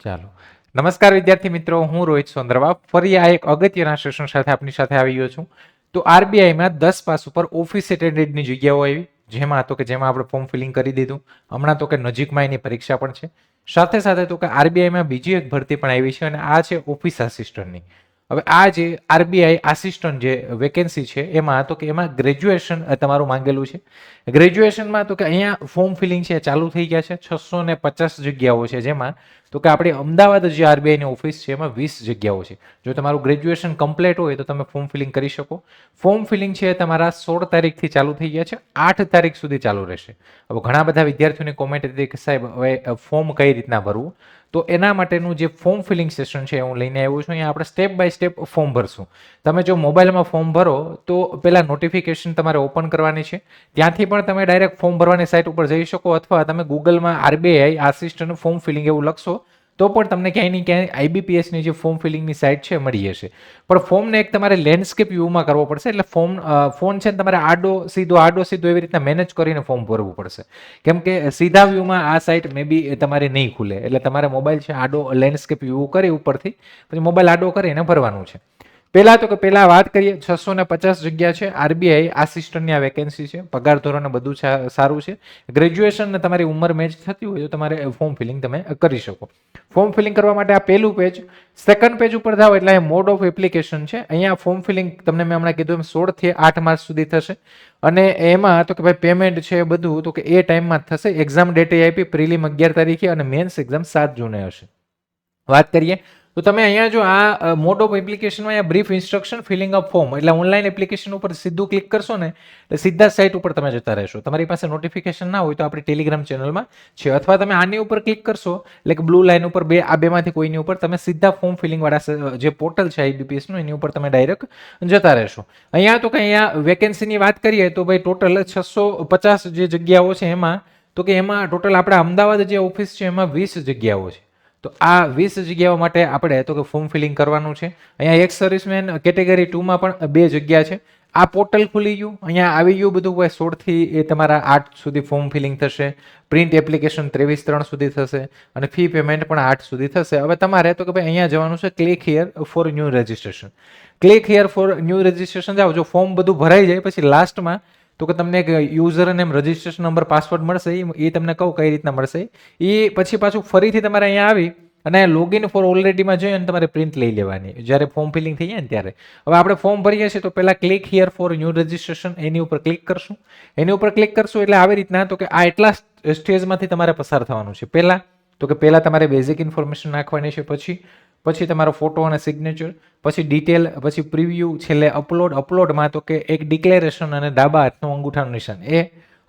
ચાલો. નમસ્કાર વિદ્યાર્થી મિત્રો, હું રોહિત સોંદરવા ફરી આ એક અગત્યના સેશન સાથે આપની સાથે આવી ગયો છું. તો આરબીઆઈમાં 10 પાસ ઉપર ઓફિસ એટેન્ડન્ટની જગ્યાઓ આવી, જેમાં આપણે ફોર્મ ફિલિંગ કરી દીધું. હમણાં તો કે નજીકમાં એની પરીક્ષા પણ છે. સાથે સાથે તો કે આરબીઆઈમાં બીજી એક ભરતી પણ આવી છે અને આ છે ઓફિસ આસિસ્ટન્ટની. હવે આ જે આરબીઆઈ આસિસ્ટન્ટ જે વેકેન્સી છે એમાં ગ્રેજ્યુએશન તમારું માંગેલું છે. ગ્રેજ્યુએશનમાં તો કે અહીંયા ફોર્મ ફિલિંગ છે ચાલુ થઈ ગયા છે. 650 જગ્યાઓ છે, જેમાં તો કે આપણે અમદાવાદ જે આરબીઆઈની ઓફિસ છે એમાં 20 જગ્યાઓ છે. જો તમારું ગ્રેજ્યુએશન કમ્પ્લીટ હોય તો તમે ફોર્મ ફિલિંગ કરી શકો. ફોર્મ ફિલિંગ છે તમારા 16 તારીખથી ચાલુ થઈ ગયા છે, 8 તારીખ સુધી ચાલુ રહેશે. હવે ઘણા બધા વિદ્યાર્થીઓની કોમેન્ટ હતી કે સાહેબ હવે ફોર્મ કઈ રીતના ભરવું, તો એના માટેનું જે ફોર્મ ફિલિંગ સેશન છે હું લઈને આવ્યો છું. અહીંયા આપણે સ્ટેપ બાય સ્ટેપ ફોર્મ ભરશું. તમે જો મોબાઈલમાં ફોર્મ ભરો તો પહેલાં નોટિફિકેશન તમારે ઓપન કરવાની છે. ત્યાંથી પણ તમે ડાયરેક્ટ ફોર્મ ભરવાની સાઇટ ઉપર જઈ શકો, અથવા તમે ગૂગલમાં આરબીઆઈ આસિસ્ટન્ટ ફોર્મ ફિલિંગ એવું લખશો તો પણ તમને ક્યાંય ને ક્યાંય આઈબીપીએસની જે ફોર્મ ફિલિંગની સાઇટ છે મળી જશે. પણ ફોર્મને એક તમારે લેન્ડસ્કેપ વ્યૂમાં કરવો પડશે. એટલે ફોન છે ને તમારે આડો સીધો એવી રીતના મેનેજ કરીને ફોર્મ ભરવું પડશે. કેમ કે સીધા વ્યૂમાં આ સાઇટ મે બી તમારે નહીં ખુલે. એટલે તમારે મોબાઈલ છે આડો લેન્ડસ્કેપ વ્યૂ કરી ઉપરથી પછી મોબાઈલ આડો કરીને ભરવાનું છે. પહેલા વાત કરીએ, 650 જગ્યા છે. આરબીઆઈ આસિસ્ટન્ટની આ વેકેન્સી છે. પગાર ધોરણ બધું સારું છે. ગ્રેજ્યુએશન ને તમારી ઉંમર મેચ થતી હોય તો તમારે ફોર્મ ફિલિંગ તમે કરી શકો. ફોર્મ ફિલિંગ કરવા માટે આ પહેલું પેજ. સેકન્ડ પેજ ઉપર જાઓ એટલે મોડ ઓફ એપ્લિકેશન છે. અહીંયા ફોર્મ ફિલિંગ તમને મેં હમણાં કીધું એમ 16 થી 8 માર્ચ સુધી થશે. અને એમાં તો કે ભાઈ પેમેન્ટ છે બધું તો કે એ ટાઈમમાં જ થશે. એક્ઝામ ડેટ આપી પ્રિલિમ 11 તારીખે અને મેન્સ એક્ઝામ 7 જૂને હશે. વાત કરીએ તો તમે અહીંયા જો આ મોડ ઓફ એપ્લિકેશનમાં અહીંયા brief instruction feeling up form એટલે ઓનલાઈન એપ્લિકેશન ઉપર સીધું ક્લિક કરશો ને એટલે સીધા સાઇટ ઉપર તમે જતા રહેશો. તમારી પાસે નોટિફિકેશન ના હોય તો આપણી ટેલિગ્રામ ચેનલમાં છે, અથવા તમે આની ઉપર ક્લિક કરશો એટલે કે બ્લુ લાઇન ઉપર આ બેમાંથી કોઈની ઉપર તમે સીધા ફોર્મ ફિલિંગ વાળા જે પોર્ટલ છે આઈબીપીએસનું એની ઉપર તમે ડાયરેક્ટ જતા રહેશો. અહીંયા તો કે અહીંયા વેકેન્સીની વાત કરીએ તો ભાઈ ટોટલ 650 જે જગ્યાઓ છે એમાં તો કે એમાં ટોટલ આપણા અમદાવાદ જે ઓફિસ છે એમાં 20 જગ્યાઓ છે. તો આ 20 જગ્યાઓ માટે આપણે તો કે ફોર્મ ફિલિંગ કરવાનું છે. અહીંયા એક સર્વિસમેન કેટેગરી 2માં પણ 2 જગ્યા છે. આ પોર્ટલ ખુલી ગયું, અહીંયા આવી ગયું બધું. 16 થી એ તમારા 8 સુધી ફોર્મ ફિલિંગ થશે. પ્રિન્ટ એપ્લિકેશન 23/3 સુધી થશે અને ફી પેમેન્ટ પણ 8 સુધી થશે. હવે તમારે તો કે ભાઈ અહીંયા જવાનું છે click here for new registration. Click here for new registration જાઓ. જો ફોર્મ બધું ભરાઈ જાય પછી લાસ્ટમાં તો કે તમને એક user name registration number password મળશે. એ તમને કહું કઈ રીતના મળશે. એ પછી પાછું ફરીથી તમારે અહીંયા આવી અને લોગિન ફોર ઓલરેડીમાં જઈ અને તમારે પ્રિન્ટ લઈ લેવાની જ્યારે ફોર્મ ફિલિંગ થઈ જાય ને ત્યારે. હવે આપણે ફોર્મ ભરીએ છીએ તો પહેલાં click here for new registration એની ઉપર ક્લિક કરશું. એની ઉપર ક્લિક કરશું એટલે આવી રીતના તો કે આ એટલા સ્ટેજમાંથી તમારે પસાર થવાનું છે. પહેલાં તમારે બેઝિક ઇન્ફોર્મેશન નાખવાની છે, પછી તમારો ફોટો અને સિગ્નેચર, પછી ડિટેલ, પછી પ્રિવ્યૂ, છેલ્લે અપલોડમાં તો કે એક ડિક્લેરેશન અને ડાબા હાથનું અંગૂઠાનું નિશાન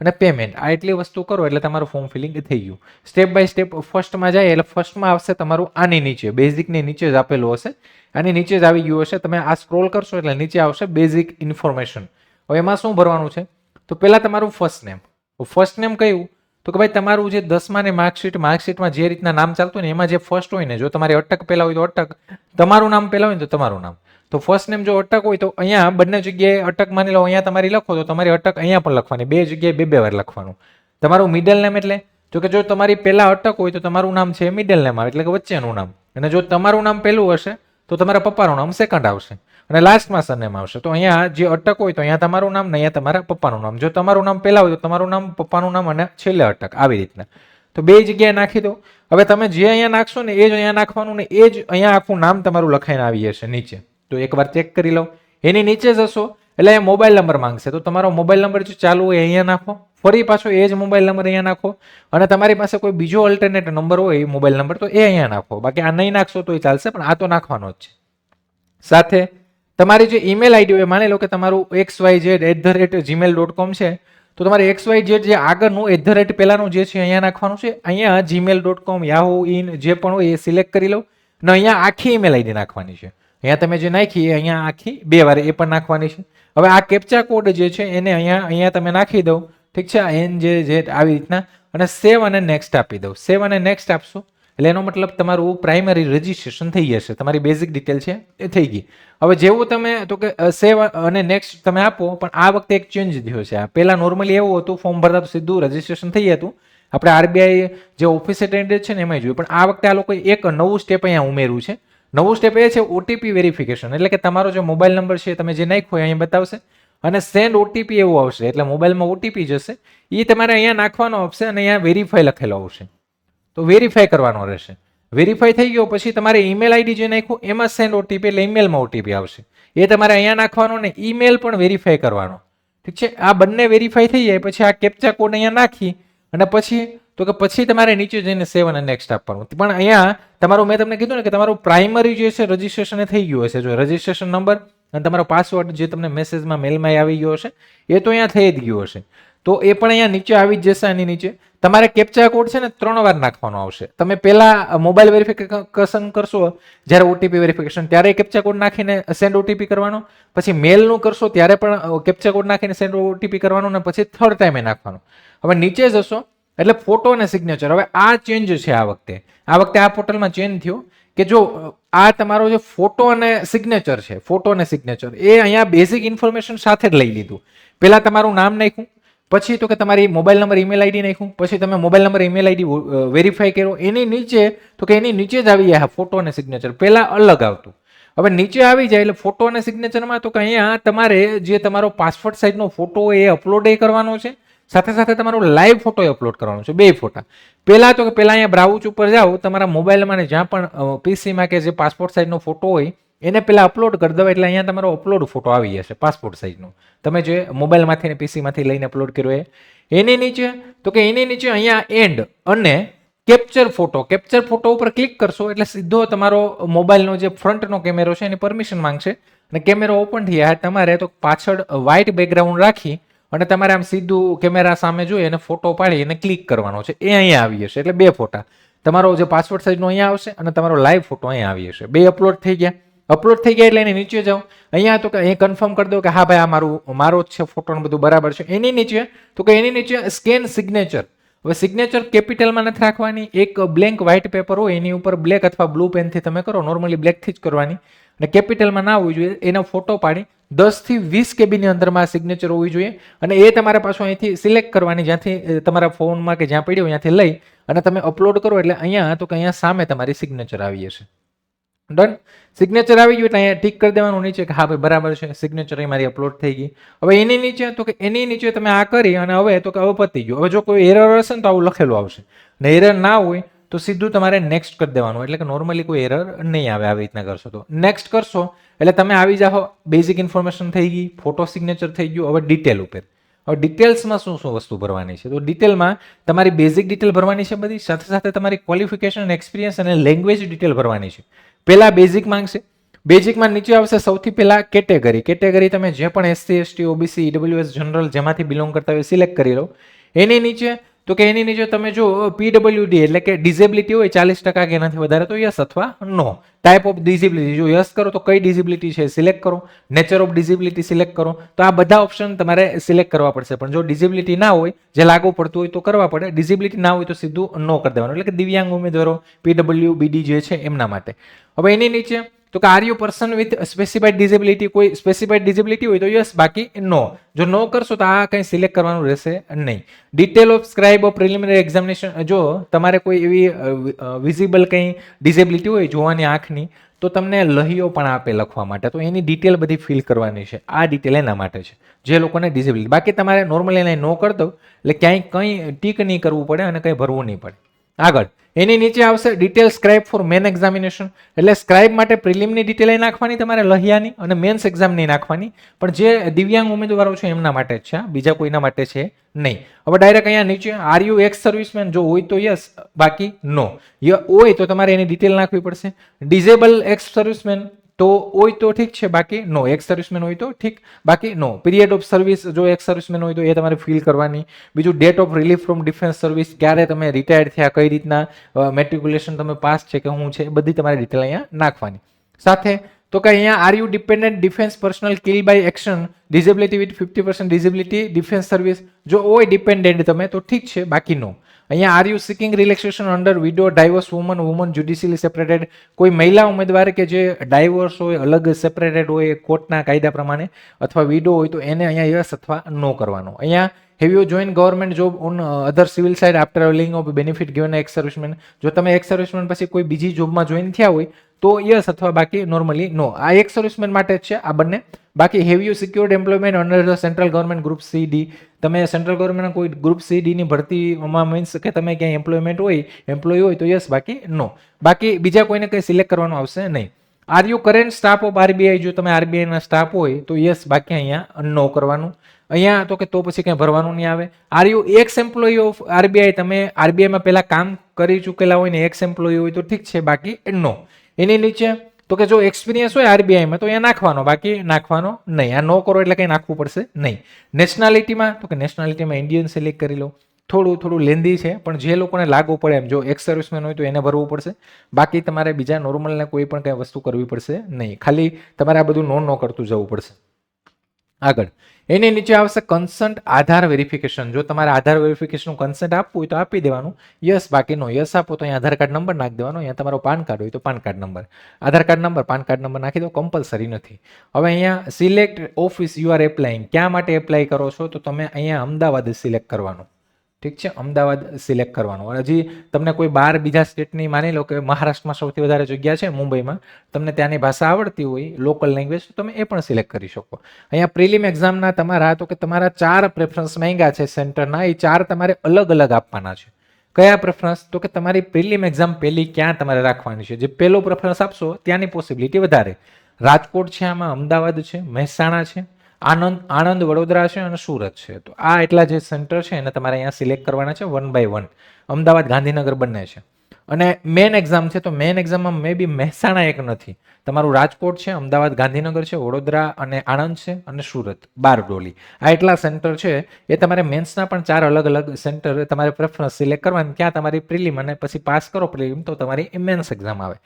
અને પેમેન્ટ. આ એટલી વસ્તુ કરો એટલે તમારું ફોર્મ ફિલિંગ થઈ ગયું. સ્ટેપ બાય સ્ટેપ ફર્સ્ટમાં જાય એટલે ફર્સ્ટમાં આવશે તમારું આની નીચે બેઝિકની નીચે જ આપેલું હશે. આની નીચે જ આવી ગયું હશે. તમે આ સ્ક્રોલ કરશો એટલે નીચે આવશે બેઝિક ઇન્ફોર્મેશન. હવે એમાં શું ભરવાનું છે તો પહેલાં તમારું ફર્સ્ટ નેમ કયું તો કે ભાઈ તમારું જે 10માની માર્કશીટમાં જે રીતના નામ ચાલતું હોય ને એમાં જે ફર્સ્ટ હોય ને, જો તમારી અટક પહેલા હોય તો અટક, તમારું નામ પહેલા હોય ને તો તમારું નામ. તો ફર્સ્ટ નેમ જો અટક હોય તો અહીંયા બંને જગ્યાએ અટક માની લો અહીંયા તમારી લખો તો તમારી અટક અહીંયા પણ લખવાની, 2 જગ્યાએ 2 વાર લખવાનું. તમારું મિડલ નેમ એટલે જો તમારી પહેલા અટક હોય તો તમારું નામ છે મિડલ નેમ આવે એટલે કે વચ્ચેનું નામ. અને જો તમારું નામ પહેલું હશે તો તમારા પપ્પાનું નામ સેકન્ડ આવશે અને લાસ્ટમાં સરનેમ આવશે. તો અહીંયા જે અટક હોય તો અહીંયા તમારું નામ ને અહીંયા તમારા પપ્પાનું નામ. જો તમારું નામ પહેલા હોય તો તમારું નામ, પપ્પાનું નામ અને છેલ્લે અટક, આવી રીતના. તો 2 જગ્યાએ નાખી દો. હવે તમે જે અહીંયા નાખશો ને એ જ અહીંયા નાખવાનું ને એ જ અહીંયા આખું નામ તમારું લખાઈને આવી જશે નીચે. તો એકવાર ચેક કરી લો. એની નીચે જશો એટલે મોબાઈલ નંબર માંગશે. તો તમારો મોબાઈલ નંબર જો ચાલુ હોય અહીંયા નાખો, ફરી પાછો એ જ મોબાઈલ નંબર અહીંયા નાખો અને તમારી પાસે કોઈ બીજો અલ્ટરનેટ નંબર હોય એ મોબાઈલ નંબર તો એ અહીંયા નાખો. બાકી આ નહીં નાખશો તો એ ચાલશે, પણ આ તો નાખવાનો જ છે. સાથે તમારી જે ઈમેલ આઈડી હોય, માની લો કે તમારું xyz@gmail.com છે તો તમારે xyz જે આગળનું @ પહેલાનું જે છે અહીંયા નાખવાનું છે. અહીંયા gmail.com, યાહૂ, ઇન જે પણ હોય એ સિલેક્ટ કરી લો અને અહીંયા આખી ઈમેલ આઈડી નાખવાની છે. અહીંયા તમે જે નાખી અહીંયા આખી 2 વાર એ પણ નાખવાની છે. હવે આ કેપ્ચા કોડ જે છે એને અહીંયા તમે નાખી દો. ઠીક છે, NJZ આવી રીતના અને સેવ અને નેક્સ્ટ આપી દો. સેવ અને નેક્સ્ટ આપશો એટલે એનો મતલબ તમારું પ્રાઇમરી રજિસ્ટ્રેશન થઈ જશે. તમારી બેઝિક ડિટેલ છે એ થઈ ગઈ. હવે જેવું તમે તો કે સેવ અને નેક્સ્ટ તમે આપો, પણ આ વખતે એક ચેન્જ થયો છે. પહેલાં નોર્મલી એવું હતું ફોર્મ ભરતા તો સીધું રજિસ્ટ્રેશન થઈ જતું. આપણે આરબીઆઈ જે ઓફિસ એટેન્ડન્ટ છે ને એમાં જોયું, પણ આ વખતે આ લોકોએ એક નવું સ્ટેપ અહીંયા ઉમેર્યું છે. નવું સ્ટેપ એ છે ઓટીપી વેરિફિકેશન, એટલે કે તમારો જે મોબાઈલ નંબર છે તમે જે નાખ્યો અહીંયા બતાવશે અને સેન્ડ ઓટીપી એવું આવશે, એટલે મોબાઈલમાં ઓટીપી જશે, એ તમારે અહીંયા નાખવાનો આવશે અને અહીંયા વેરીફાઈ લખેલો આવશે, તો વેરીફાઈ કરવાનો રહેશે. વેરીફાઈ થઈ ગયો પછી તમારે ઈમેલ આઈડી જે નાખ્યું એમાં સેન્ડ ઓટીપી, એટલે ઈમેલમાં ઓટીપી આવશે, એ તમારે અહીંયા નાખવાનો ને ઈમેલ પણ વેરીફાઈ કરવાનો. ઠીક છે, આ બંને વેરીફાઈ થઈ જાય પછી આ કેપ્ચા કોડ અહીંયા નાખી અને પછી તમારે નીચે જઈને સેવ અને નેક્સ્ટ આપવાનું. પણ અહીંયા તમારું મેં તમને કીધું ને કે તમારું પ્રાઇમરી જે છે રજીસ્ટ્રેશન થઈ ગયું હશે, જો રજીસ્ટ્રેશન નંબર અને તમારો પાસવર્ડ જે તમને મેસેજમાં મેલમાં આવી ગયો હશે એ તો અહીંયા થઈ જ ગયો હશે, તો એ પણ અહીંયા નીચે આવી જ જશે. આની નીચે તમારે કેપ્ચા કોડ છે ને 3 વાર નાખવાનો આવશે. તમે પહેલા મોબાઈલ વેરિફિકેશન કરશો જ્યારે ઓટીપી વેરિફિકેશન ત્યારે કેપ્ચા કોડ નાખીને સેન્ડ ઓટીપી કરવાનો, પછી મેલનું કરશો ત્યારે પણ કેપ્ચા કોડ નાખીને સેન્ડ ઓટીપી કરવાનો અને પછી થર્ડ ટાઈમે નાખવાનો. હવે નીચે જશો એટલે ફોટો અને સિગ્નેચર. હવે આ ચેન્જ છે આ વખતે આ પોર્ટલમાં ચેન્જ થયો કે જો આ તમારો જે ફોટો અને સિગ્નેચર છે, ફોટો અને સિગ્નેચર એ અહીંયા બેઝિક ઇન્ફોર્મેશન સાથે જ લઈ લીધું. પહેલા તમારું નામ નાખ્યું, પછી તો કે તમારી મોબાઈલ નંબર ઈમેલ આઈડી નાખ્યું, પછી તમે mobile number email ID verify કર્યો, એની નીચે તો કે એની નીચે જ આવી જાય ફોટો અને સિગ્નેચર, પહેલા અલગ આવતું. હવે નીચે આવી જાય એટલે ફોટો અને સિગ્નેચરમાં તો કે અહીંયા તમારે જે તમારો પાસપોર્ટ સાઇઝનો ફોટો એ અપલોડ કરવાનો છે, સાથે સાથે તમારો લાઈવ ફોટો અપલોડ કરવાનો છે, 2 ફોટા. પહેલા તો કે પહેલા અહીંયા બ્રાઉઝ ઉપર જાઓ, તમારા મોબાઈલમાં ને જ્યાં પણ પીસીમાં કે જે પાસપોર્ટ સાઇઝનો ફોટો હોય એને પહેલા અપલોડ કરી દો, એટલે અહીંયા તમારો અપલોડ ફોટો આવી જશે પાસપોર્ટ સાઇઝનો, તમે જે મોબાઈલમાંથી ને પીસીમાંથી લઈને અપલોડ કર્યો એ. એની નીચે તો કે એની નીચે અહીંયા એન્ડ અને કેપ્ચર ફોટો ઉપર ક્લિક કરશો એટલે સીધો તમારો મોબાઈલનો જે ફ્રન્ટનો કેમેરો છે એની પરમિશન માંગશે અને કેમેરો ઓપન થઈ જાય. તમારે તો પાછળ વ્હાઇટ બેકગ્રાઉન્ડ રાખી અને તમારે આમ સીધું કેમેરા સામે જોઈ અને ફોટો પાડી અને ક્લિક કરવાનો છે, એ અહીંયા આવી જશે. એટલે 2 ફોટા, તમારો જે પાસપોર્ટ સાઇઝનો અહીંયા આવશે અને તમારો લાઈવ ફોટો અહીંયા આવી જશે. 2 અપલોડ થઈ ગયા. અપલોડ થઈ ગયા એટલે એની નીચે જાઓ, અહીંયા તો કે અહીં કન્ફર્મ કરી દો કે હા ભાઈ આ મારો જ છે ફોટો બધું બરાબર છે. એની નીચે તો કે એની નીચે સ્કેન સિગ્નેચર. હવે સિગ્નેચર કેપિટલમાં નથી રાખવાની, એક બ્લેન્ક વ્હાઇટ પેપર હોય એની ઉપર બ્લેક અથવા બ્લુ પેનથી તમે કરો, નોર્મલી બ્લેકથી જ કરવાની, અને કેપિટલમાં ના હોવી જોઈએ. એનો ફોટો પાડી 10 થી 20 કેબીની અંદરમાં સિગ્નેચર હોવી જોઈએ અને એ તમારે પાછું અહીંથી સિલેક્ટ કરવાની, જ્યાંથી તમારા ફોનમાં કે જ્યાં પડ્યો ત્યાંથી લઈ અને તમે અપલોડ કરો એટલે અહીંયા તો કે અહીંયા સામે તમારી સિગ્નેચર આવી જશે. ડન, સિગ્નેચર આવી ગયું એટલે અહીંયા ટીક કરી દેવાનું નીચે કે હા ભાઈ બરાબર છે, સિગ્નેચર અહીં મારી અપલોડ થઈ ગઈ. હવે એની નીચે તો કે એની નીચે તમે આ કરી અને હવે તો કે હવે પતી ગયું. હવે જો કોઈ એરર હશે ને તો આવું લખેલું આવશે, ને એરર ના હોય તો સીધું તમારે નેક્સ્ટ કરી દેવાનું, એટલે કે નોર્મલી કોઈ એરર નહીં આવે. આવી રીતના કરશો તો નેક્સ્ટ કરશો એટલે તમે આવી જાઓ, બેઝિક ઇન્ફોર્મેશન થઈ ગઈ, ફોટો સિગ્નેચર થઈ ગયું. હવે ડિટેલ ઉપર, હવે ડિટેલ્સમાં શું શું વસ્તુ ભરવાની છે, તો ડિટેલમાં તમારી બેઝિક ડિટેલ ભરવાની છે બધી, સાથે સાથે તમારી ક્વોલિફિકેશન, એક્સપિરિયન્સ અને લેંગ્વેજ ડિટેલ ભરવાની છે. પહેલા બેઝિક માંગશે, બેઝિકમાં નીચે આવશે સૌથી પહેલા કેટેગરી તમે જે પણ SC ST OBC EWS general જેમાંથી બિલોંગ કરતા હોય સિલેક્ટ કરી લો. એની નીચે તો કે એની નીચે તમે જો પીડબ્લ્યુડી એટલે કે ડિઝેબિલિટી હોય 40% કે એનાથી વધારે તો યસ અથવા નો. ટાઈપ ઓફ ડિઝેબિલિટી જો યસ કરો તો કઈ ડિઝેબિલિટી છે સિલેક્ટ કરો, નેચર ઓફ ડિઝેબિલિટી સિલેક્ટ કરો. તો આ બધા ઓપ્શન તમારે સિલેક્ટ કરવા પડશે, પણ જો ડિઝેબિલિટી ના હોય, જે લાગુ પડતું હોય તો કરવા પડે, ડિઝેબિલિટી ના હોય તો સીધું નો કરી દેવાનું, એટલે કે દિવ્યાંગ ઉમેદવારો પીડબ્લ્યુબીડી જે છે એમના માટે. હવે એની નીચે તો કે are you person with specified disability, કોઈ સ્પેસિફાઈડ ડિઝેબિલિટી હોય તો યસ, બાકી નો. જો નો કરશો તો આ કંઈ સિલેક્ટ કરવાનું રહેશે નહીં. Detail of scribe of preliminary examination, જો તમારે કોઈ એવી વિઝિબલ કંઈ ડિઝેબિલિટી હોય જોવાની આંખની તો તમને લહીઓ પણ આપે લખવા માટે, તો એની ડિટેલ બધી ફિલ કરવાની છે. આ ડિટેલ એના માટે છે જે લોકોને ડિઝેબિલિટી. બાકી તમારે નોર્મલી એને નો કરી દો એટલે ક્યાંય કંઈ ટીક નહીં કરવું પડે અને કંઈ ભરવું નહીં પડે. આગળ એની નીચે આવશે detail scribe for main examination, એટલે સ્ક્રાઇબ માટે પ્રિલિમની ડિટેલ નાખવાની તમારે લહિયાની અને મેન્સ એક્ઝામની નાખવાની, પણ જે દિવ્યાંગ ઉમેદવારો છે એમના માટે જ છે, બીજા કોઈના માટે છે નહીં. હવે ડાયરેક્ટ અહીંયા નીચે આર યુ એક્સ સર્વિસમેન, જો હોય તો યસ, બાકી નો. હોય તો તમારે એની ડિટેલ નાખવી પડશે. ડિઝેબલ એક્સ સર્વિસમેન તો હોય તો ઠીક છે, બાકી નો. એક્સ સર્વિસમેન હોય તો ઠીક, બાકી નો. પીરિયડ ઓફ સર્વિસ જો એક્સ સર્વિસમેન હોય તો એ તમારે ફિલ કરવાની. બીજું date of relief from defence service, ક્યારે તમે રિટાયર્ડ થયા, કઈ રીતના મેટ્રિક્યુલેશન તમે પાસ છે કે શું છે, એ બધી તમારી ડિટેલ અહીંયા નાખવાની. સાથે તો કે અહીંયા are you dependent defence personnel kill by action, disability with 50% disability defence service, જો હોય ડિપેન્ડન્ટ તમે તો ઠીક છે, બાકી નો. અહીંયા are you seeking relaxation under widow divorce woman judicially separated, કોઈ મહિલા ઉમેદવાર કે જે ડાયવોર્સ હોય, અલગ સેપરેટેડ હોય કોર્ટના કાયદા પ્રમાણે, અથવા વિડો હોય તો એને અહીંયા યસ અથવા નો કરવાનો. અહીંયા have you join government job on other civil side after availing of benefit given ex serviceman, જો તમે એક્સ સર્વિસમેન પછી કોઈ બીજી જોબમાં જોઈન થયા હોય તો યસ અથવા બાકી નોર્મલી નો. આ એક્સ સર્વિસમેન માટે જ છે આ બંને. બાકી have you secured employment under the central government group C D, તમે સેન્ટ્રલ ગવર્મેન્ટના કોઈ ગ્રુપ સી ડીની ભરતીમાં મીન્સ કે તમે ક્યાંય એમ્પ્લોયમેન્ટ હોય, એમ્પ્લોય હોય તો યસ, બાકી નો. બાકી બીજા કોઈને કંઈ સિલેક્ટ કરવાનું આવશે નહીં. Are you current staff of RBI, જો તમે આરબીઆઈના સ્ટાફ હોય તો યસ, બાકી અહીંયા નો કરવાનું. અહીંયા તો કે તો પછી કંઈ ભરવાનું નહીં આવે. Are you x employ of RBI, તમે આરબીઆઈમાં પહેલા કામ કરી ચૂકેલા હોય ને એક્સ એમ્પ્લોય હોય તો ઠીક છે, બાકી નો. એની નીચે તો કે જો એક્સપિરિયન્સ હોય આરબીઆઈમાં તો અહીંયા નાખવાનો, બાકી નાખવાનો નહીં. આ નો કરો એટલે કંઈ નાખવું પડશે નહીં. નેશનાલિટીમાં તો કે નેશનાલિટીમાં ઇન્ડિયન સિલેક્ટ કરી લો. થોડું લેન્ધી છે પણ જે લોકોને લાગુ પડે એમ, જો એક્સ સર્વિસમેન હોય તો એને ભરવું પડશે, બાકી તમારે બીજા નોર્મલને કોઈ પણ કંઈ વસ્તુ કરવી પડશે નહીં. ખાલી તમારે આ બધું નો કરતું જવું પડશે. આગળ એની નીચે આવશે કન્સન્ટ આધાર વેરિફિકેશન. જો તમારે આધાર વેરિફિકેશનનું કન્સન્ટ આપવું હોય તો આપી દેવાનું, યસ, બાકી નો. યસ આપો તો અહીંયા આધાર કાર્ડ નંબર નાખી દેવાનો, અહીંયા તમારો પાન કાર્ડ હોય તો PAN card number, Aadhaar card number, PAN card number નાખી દો, કમ્પલસરી નથી. હવે અહીંયા select office you are applying, ક્યાં માટે એપ્લાય કરો છો તો તમે અહીંયા અમદાવાદ સિલેક્ટ કરવાનું. ઠીક છે, અમદાવાદ સિલેક્ટ કરવાનું. હજી તમને કોઈ બાર બીજા સ્ટેટની, માની લો કે મહારાષ્ટ્રમાં સૌથી વધારે જગ્યા છે મુંબઈમાં, તમને ત્યાંની ભાષા આવડતી હોય, લોકલ લેંગ્વેજ, તો તમે એ પણ સિલેક્ટ કરી શકો. અહીંયા પ્રિલિમ એક્ઝામના તમારા તો કે તમારા 4 પ્રેફરન્સ માંગ્યા છે સેન્ટરના, એ 4 તમારે અલગ અલગ આપવાના છે. કયા પ્રેફરન્સ તો કે તમારી પ્રિલિમ એક્ઝામ પહેલી ક્યાં તમારે રાખવાની છે, જે પહેલો પ્રેફરન્સ આપશો ત્યાંની પોસિબિલિટી વધારે. રાજકોટ છે, આમાં અમદાવાદ છે, મહેસાણા છે, આણંદ, વડોદરા છે અને સુરત છે. તો આ એટલા જે સેન્ટર છે એને તમારે અહીંયા સિલેક્ટ કરવાના છે 1 by 1. અમદાવાદ, ગાંધીનગર બંને છે. અને મેન એક્ઝામ છે તો મેન એક્ઝામમાં મે બી મહેસાણા એક નથી, તમારું રાજકોટ છે, અમદાવાદ, ગાંધીનગર છે, વડોદરા અને આણંદ છે અને સુરત, બારડોલી. આ એટલા સેન્ટર છે. એ તમારે મેન્સના પણ 4 અલગ અલગ સેન્ટર તમારે પ્રેફરન્સ સિલેક્ટ કરવાની, ક્યાં તમારી પ્રિલિમ, અને પછી પાસ કરો પ્રિલિમ તો તમારી મેન્સ એક્ઝામ આવે.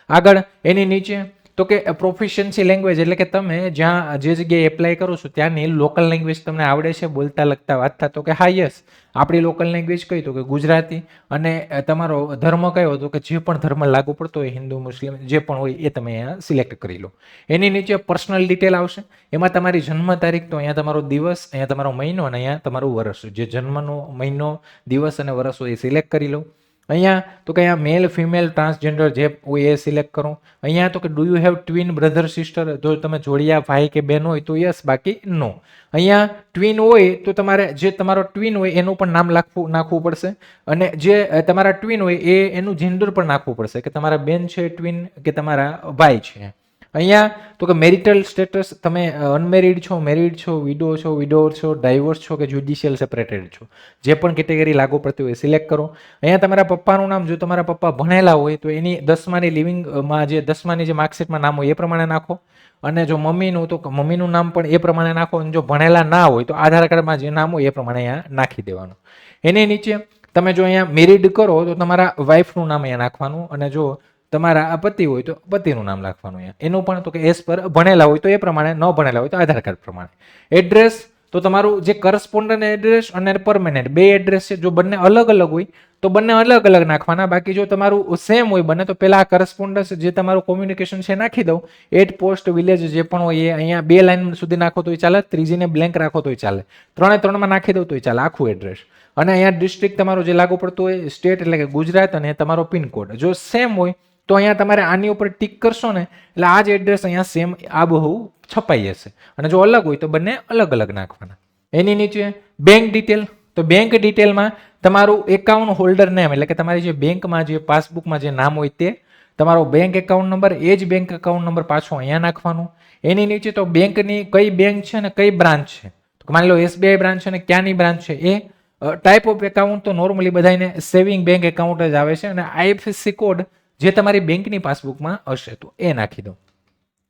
આગળ એની નીચે તો કે પ્રોફિશિયન્સી લેંગ્વેજ, એટલે કે તમે જ્યાં જે જગ્યાએ એપ્લાય કરો છો ત્યાંની લોકલ લેંગ્વેજ તમને આવડે છે બોલતા, લખતા, વાંચતા, તો કે હા યસ. આપણી લોકલ લેંગ્વેજ કઈ તો કે ગુજરાતી. અને તમારો ધર્મ કયો તો કે જે પણ ધર્મ લાગુ પડતો હોય, હિન્દુ, મુસ્લિમ જે પણ હોય એ તમે અહીંયા સિલેક્ટ કરી લો. એની નીચે પર્સનલ ડિટેલ આવશે, એમાં તમારી જન્મ તારીખ, તો અહીંયા તમારો દિવસ, અહીંયા તમારો મહિનો અને અહીંયા તમારું વર્ષ, જે જન્મનો મહિનો, દિવસ અને વર્ષ હોય એ સિલેક્ટ કરી લો. અહીંયા તો કે અહીંયા મેલ, ફિમેલ, ટ્રાન્સજેન્ડર જે હોય એ સિલેક્ટ કરો. અહીંયા તો કે do you have twin brother sister, જો તમે જોડિયા ભાઈ કે બેન હોય તો યસ, બાકી નો. અહીંયા ટ્વિન હોય તો તમારે જે તમારો ટ્વિન હોય એનું પણ નામ નાખવું પડશે, અને જે તમારા ટ્વિન હોય એનું જેન્ડર પણ નાખવું પડશે, કે તમારા બેન છે ટ્વિન કે તમારા ભાઈ છે. અહીંયા તો કે મેરિટલ સ્ટેટસ, તમે અનમેરિડ છો, મેરિડ છો, વિડો છો, ડાયવોર્સ છો કે જ્યુડિશિયલ સેપરેટેડ છો, જે પણ કેટેગરી લાગુ પડતી હોય સિલેક્ટ કરો. અહીંયા તમારા પપ્પાનું નામ, જો તમારા પપ્પા ભણેલા હોય તો એની 10માની લિવિંગમાં જે 10માની જે માર્કશીટમાં નામ હોય એ પ્રમાણે નાખો. અને જો મમ્મીનું તો મમ્મીનું નામ પણ એ પ્રમાણે નાખો. અને જો ભણેલા ના હોય તો આધાર કાર્ડમાં જે નામ હોય એ પ્રમાણે અહીંયા નાખી દેવાનું. એની નીચે તમે જો અહીંયા મેરિડ કરો તો તમારા વાઇફનું નામ અહીંયા નાખવાનું, અને જો તમારા પતિ હોય તો પતિનું નામ લખવાનું. અહીંયા એનું પણ તો કે એસ પર ભણેલા હોય તો એ પ્રમાણે, ન ભણેલા હોય તો આધાર કાર્ડ પ્રમાણે. એડ્રેસ તો તમારું જે કરસ્પોન્ડન્ટ એડ્રેસ અને પરમેનન્ટ બે એડ્રેસ છે, જો બંને અલગ અલગ હોય તો બંને અલગ અલગ નાખવાના. બાકી જો તમારું સેમ હોય બંને તો પેલા કરસ્પોન્ડન્સ જે તમારું કોમ્યુનિકેશન છે નાખી દઉં. એટ પોસ્ટ વિલેજ જે પણ હોય એ અહીંયા 2 લાઈન સુધી નાખો તોય ચાલે, ત્રીજીને બ્લેન્ક રાખો તોય ચાલે, 3 નાખી દઉં તોય ચાલે, આખું એડ્રેસ. અને અહીંયા ડિસ્ટ્રિક્ટ તમારું જે લાગુ પડતું હોય, સ્ટેટ એટલે કે ગુજરાત, અને તમારો પિનકોડ જો સેમ હોય તો અહીંયા તમારે આની ઉપર ટિક કરશો ને એટલે આ જ એડ્રેસ અહીંયા સેમ આબહુ છપાઈ જશે. અને જો અલગ હોય તો બંને અલગ અલગ નાખવાના. એની નીચે બેંક ડિટેલ, તો બેંક ડિટેલમાં તમારું એકાઉન્ટ હોલ્ડર નેમ, એટલે કે તમારી જે બેંકમાં જે પાસબુકમાં જે નામ હોય તે, તમારો બેંક એકાઉન્ટ નંબર, એ જ બેંક એકાઉન્ટ નંબર પાછો અહીંયા નાખવાનું. એની નીચે તો બેંકની કઈ બેંક છે ને કઈ બ્રાન્ચ છે, તો માની લો SBI બ્રાન્ચ છે ને ક્યાંની બ્રાન્ચ છે એ. ટાઈપ ઓફ એકાઉન્ટ તો નોર્મલી બધાને સેવિંગ બેંક એકાઉન્ટ જ આવે છે, અને IFSC કોડ જે તમારી બેંકની પાસબુકમાં હશે તો એ નાખી દો.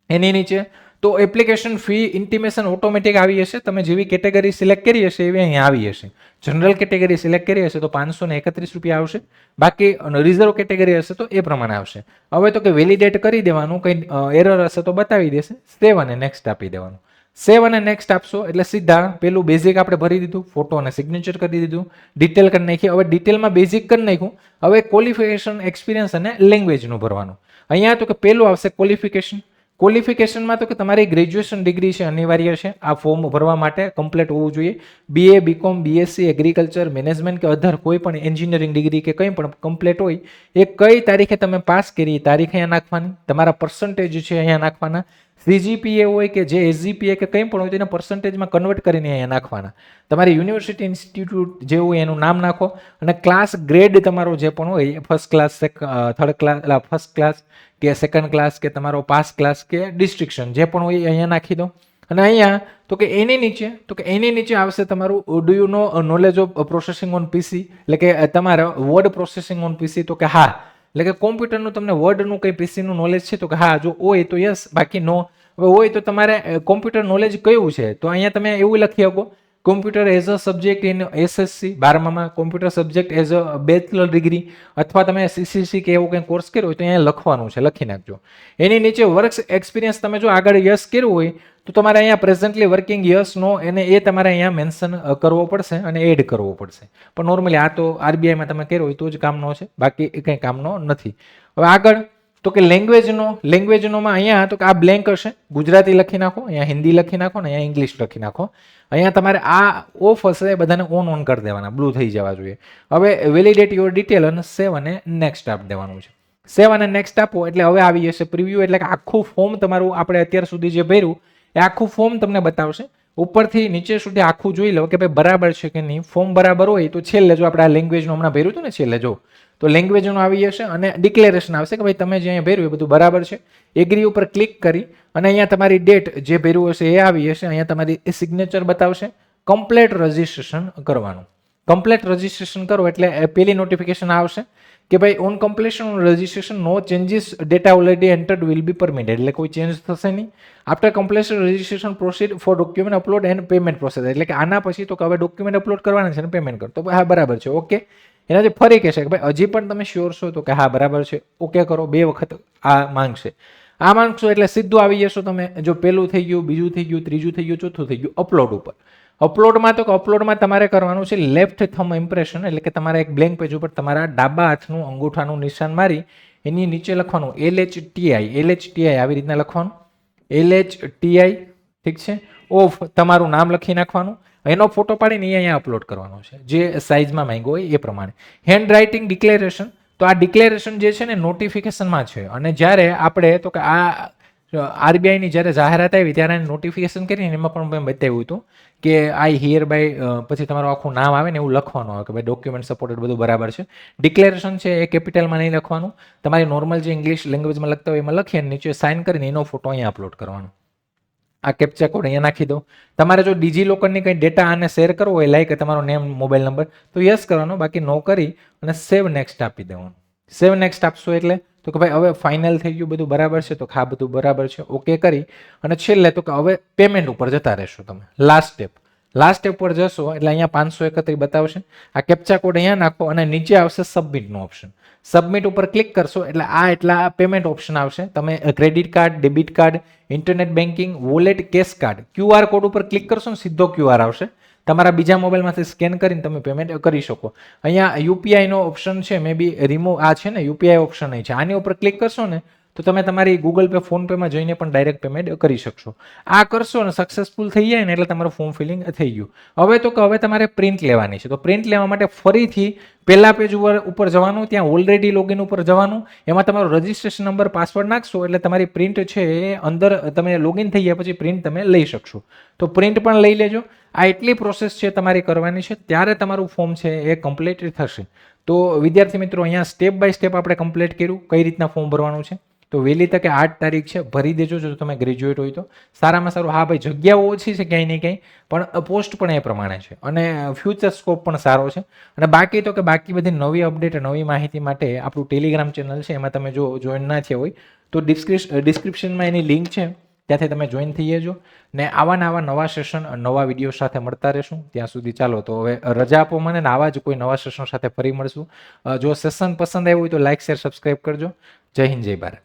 એની નીચે તો એપ્લિકેશન ફી ઇન્ટિમેશન ઓટોમેટિક આવી હશે, તમે જેવી કેટેગરી સિલેક્ટ કરી હશે એવી અહીંયા આવી હશે. જનરલ કેટેગરી સિલેક્ટ કરી હશે તો 531 રૂપિયા આવશે, બાકી રિઝર્વ કેટેગરી હશે તો એ પ્રમાણે આવશે. હવે તો કે વેલિડેટ કરી દેવાનું, કંઈ એરર હશે તો બતાવી દેશે, સેવ અને નેક્સ્ટ આપી દેવાનું. સેવ અને નેક્સ્ટ આપશો એટલે સીધા પેલું બેઝિક આપણે ભરી દીધું, ફોટો અને સિગ્નેચર કરી દીધું, ડિટેલ કરી નાખી. હવે ડિટેલમાં બેઝિક કરી નાખ્યું. હવે ક્વોલિફિકેશન, એક્સપિરિયન્સ અને લેંગ્વેજનું ભરવાનું. અહીંયા તો કે પેલું આવશે ક્વોલિફિકેશન. ક્વોલિફિકેશનમાં તો કે તમારી ગ્રેજ્યુએશન ડિગ્રી છે, અનિવાર્ય છે આ ફોર્મ ભરવા માટે કમ્પ્લીટ હોવું જોઈએ. BA, BCom, BSc, agriculture, management કે અધર કોઈ પણ એન્જિનિયરિંગ ડિગ્રી કે કંઈ પણ કમ્પ્લીટ હોય એ કઈ તારીખે તમે પાસ કરી તારીખ અહીંયા નાખવાની, તમારા પર્સન્ટેજ છે અહીંયા નાખવાના, CGPA હોય કે જે SGPA કે કંઈ પણ હોય તેના પર્સન્ટેજમાં કન્વર્ટ કરીને અહીંયા નાખવાના. તમારી યુનિવર્સિટી, ઇન્સ્ટિટ્યૂટ જે હોય એનું નામ નાખો અને ક્લાસ ગ્રેડ તમારો જે પણ હોય, first class, third class, first class કે સેકન્ડ ક્લાસ કે તમારો પાસ ક્લાસ કે ડિસ્ટ્રિક્શન જે પણ હોય અહીંયા નાખી દો. અને અહીંયા તો કે એની નીચે આવશે તમારું do you know knowledge of processing on PC, એટલે કે તમારા વર્ડ પ્રોસેસિંગ ઓન PC, તો કે હા, એટલે કે કોમ્પ્યુટરનું તમને વર્ડનું કંઈ પીસીનું નોલેજ છે તો કે હા, જો હોય તો યસ, બાકી નો. હવે હોય તો તમારે કોમ્પ્યુટર નોલેજ કયું છે તો અહીંયા તમે એવું લખી શકો computer as a subject in SSC 12માં, computer subject as a bachelor degree, અથવા તમે CCC કે એવો કંઈ કોર્સ કર્યો હોય તો અહીંયા લખવાનું છે, લખી નાખજો. એની નીચે વર્ક એક્સપિરિયન્સ તમે જો આગળ યસ કર્યું હોય તો તમારે અહીંયા પ્રેઝન્ટલી વર્કિંગ યસ નો એને એ તમારે અહીંયા મેન્શન કરવો પડશે અને એડ કરવો પડશે. પણ નોર્મલી આ તો RBIમાં તમે કર્યો હોય તો જ કામનો છે, બાકી એ કંઈ કામનો નથી. હવે આગળ તો કે લેંગ્વેજનોમાં અહીંયા તો કે આ બ્લેન્ક હશે, ગુજરાતી લખી નાખો, અહીંયા હિન્દી લખી નાખો ને અહીંયા ઇંગ્લિશ લખી નાખો. અહીંયા તમારે આ ઓફ હશે એ બધાને ઓન કરી દેવાના, બ્લુ થઈ જવા જોઈએ. હવે વેલિડેટ યોર ડિટેલ અને સેવ અને નેક્સ્ટ આપી દેવાનું છે. સેવ અને નેક્સ્ટ આપો એટલે હવે આવી જશે પ્રિવ્યુ, એટલે કે આખું ફોર્મ તમારું આપણે અત્યાર સુધી જે ભર્યું એ આખું ફોર્મ તમને બતાવશે. ઉપરથી નીચે સુધી આખું જોઈ લો કે ભાઈ બરાબર છે કે નહીં. ફોર્મ બરાબર હોય તો છેલ્લે જો આપણે આ લેંગ્વેજનું હમણાં ભર્યું હતું ને છેલ્લે જો તો લેંગ્વેજનું આવી જશે અને ડિક્લેરેશન આવશે કે ભાઈ તમે જે અહીંયા ભર્યું એ બધું બરાબર છે. એગ્રી ઉપર ક્લિક કરી અને અહીંયા તમારી ડેટ જે ભર્યું હશે એ આવી જશે. અહીંયા તમારી સિગ્નેચર બતાવશે. કમ્પ્લીટ રજિસ્ટ્રેશન કરવાનું. કમ્પ્લીટ રજિસ્ટ્રેશન કરો એટલે પેલી નોટિફિકેશન આવશે કે ભાઈ on completion registration no changes data already entered will be permitted, એટલે કોઈ ચેન્જ થશે નહીં. After completion registration proceed for document upload and payment process, એટલે કે આના પછી તો હવે ડોક્યુમેન્ટ અપલોડ કરવાના છે અને પેમેન્ટ કરો તો હા બરાબર છે, ઓકે. એનાથી ફરી કહેશે કે ભાઈ હજી પણ તમે શ્યોર છો તો કે હા બરાબર છે, ઓકે કરો. 2 વખત આ માંગશે. આ માંગશો એટલે સીધું આવી જશો તમે. જો પેલું થઈ ગયું, બીજું થઈ ગયું, ત્રીજું થઈ ગયું, ચોથું થઈ ગયું, અપલોડ ઉપર. અપલોડમાં તો અપલોડમાં તમારે કરવાનું છે લેફ્ટ થંબ ઇમ્પ્રેશન, એટલે કે તમારે એક બ્લેન્ક પેજ ઉપર તમારા ડાબા હાથનું અંગૂઠાનું નિશાન મારી એની નીચે લખવાનું LHTI આવી રીતના લખવાનું. LHTI, ઠીક છે. ઓફ તમારું નામ લખી નાખવાનું. એનો ફોટો પાડીને અહીંયા અપલોડ કરવાનો છે જે સાઇઝમાં માંગ્યો હોય એ પ્રમાણે. હેન્ડ રાઇટિંગ ડિક્લેરેશન, તો આ ડિક્લેરેશન જે છે ને નોટિફિકેશનમાં છે, અને જ્યારે આપણે તો કે આ RBIની જ્યારે જાહેરાત આવી ત્યારે નોટિફિકેશન કરીને એમાં પણ મેં બતાવ્યું હતું કે આઈ હિયર બાય પછી તમારું આખું નામ આવે ને એવું લખવાનું આવે કે ભાઈ ડોક્યુમેન્ટ સપોર્ટેડ બધું બરાબર છે. ડિક્લેરેશન છે એ કેપિટલમાં નહીં લખવાનું, તમારી નોર્મલ જે ઇંગ્લિશ લેંગ્વેજમાં લખતા હોય એમાં લખીને નીચે સાઇન કરીને એનો ફોટો અહીંયા અપલોડ કરવાનો. આ કેપ્ચા કોડ અહીંયા નાખી દો. તમારે જો ડિજીલોકરની કંઈ ડેટા આને શેર કરવો હોય લાઈક તમારો નેમ, મોબાઈલ નંબર, તો યસ કરવાનો, બાકી નો કરી અને સેવ નેક્સ્ટ આપી દેવાનું. સેવ નેક્સ્ટ આપશો એટલે તો કે ભાઈ હવે ફાઇનલ થઈ ગયું, બધું બરાબર છે, તો હા બધું બરાબર છે, ઓકે કરી અને છેલ્લે તો કે હવે પેમેન્ટ ઉપર જતા રહેશો તમે. લાસ્ટ સ્ટેપ પર જશો એટલે અહીંયા 531 બતાવશે. આ કેપ્ચા કોડ અહીંયા નાખો અને નીચે આવશે સબમિટનો ઓપ્શન. સબમિટ ઉપર ક્લિક કરશો એટલે એટલા પેમેન્ટ ઓપ્શન આવશે. તમે credit card, debit card, internet banking, wallet, cash card, QR code ઉપર ક્લિક કરશો ને સીધો QR આવશે. તમારા બીજા મોબાઈલમાંથી સ્કેન કરીને તમે પેમેન્ટ કરી શકો. અહીંયા UPI નો ઓપ્શન છે, મે બી રિમૂવ આ છે ને UPI ઓપ્શન અહીં છે, આની ઉપર ક્લિક કરશો ને તો તમે તમારી ગૂગલ પે, ફોન પેમાં જઈને પણ ડાયરેક્ટ પેમેન્ટ કરી શકશો. આ કરશો ને સક્સેસફુલ થઈ જાય ને એટલે તમારું ફોર્મ ફિલિંગ થઈ ગયું. હવે તો કે હવે તમારે પ્રિન્ટ લેવાની છે, તો પ્રિન્ટ લેવા માટે ફરીથી પહેલા પેજ ઉપર જવાનું, ત્યાં ઓલરેડી લોગિન ઉપર જવાનું, એમાં તમારો રજિસ્ટ્રેશન નંબર, પાસવર્ડ નાખશો એટલે તમારી પ્રિન્ટ છે એ અંદર તમે લોગિન થઈ ગયા પછી પ્રિન્ટ તમે લઈ શકશો. તો પ્રિન્ટ પણ લઈ લેજો. આ એટલી પ્રોસેસ છે તમારી કરવાની છે, ત્યારે તમારું ફોર્મ છે એ કમ્પ્લીટ થશે. તો વિદ્યાર્થી મિત્રો અહીંયા સ્ટેપ બાય સ્ટેપ આપણે કમ્પ્લીટ કર્યું કઈ રીતના ફોર્મ ભરવાનું છે. તો વહેલી તકે 8 તારીખ છે, ભરી દેજો જો તમે ગ્રેજ્યુએટ હોય તો. સારામાં સારું, હા ભાઈ જગ્યાઓ ઓછી છે ક્યાંય ને ક્યાંય, પણ પોસ્ટ પણ એ પ્રમાણે છે અને ફ્યુચર સ્કોપ પણ સારો છે. અને બાકી તો કે બાકી બધી નવી અપડેટ, નવી માહિતી માટે આપણું ટેલિગ્રામ ચેનલ છે, એમાં તમે જો જોઈન ના થયા હોય તો ડિસ્ક્રિપ્શનમાં એની લિંક છે, ત્યાંથી તમે જોઈન થઈ જજો. ને આવા નવા સેશન, નવા વિડીયો સાથે મળતા રહેશું. ત્યાં સુધી ચાલો તો હવે રજા આપો મને, ને આવા જ કોઈ નવા સેશન સાથે ફરી મળશું. જો સેશન પસંદ આવ્યું હોય તો લાઇક, શેર, સબસ્ક્રાઈબ કરજો. જય હિન્દ, જય ભારત.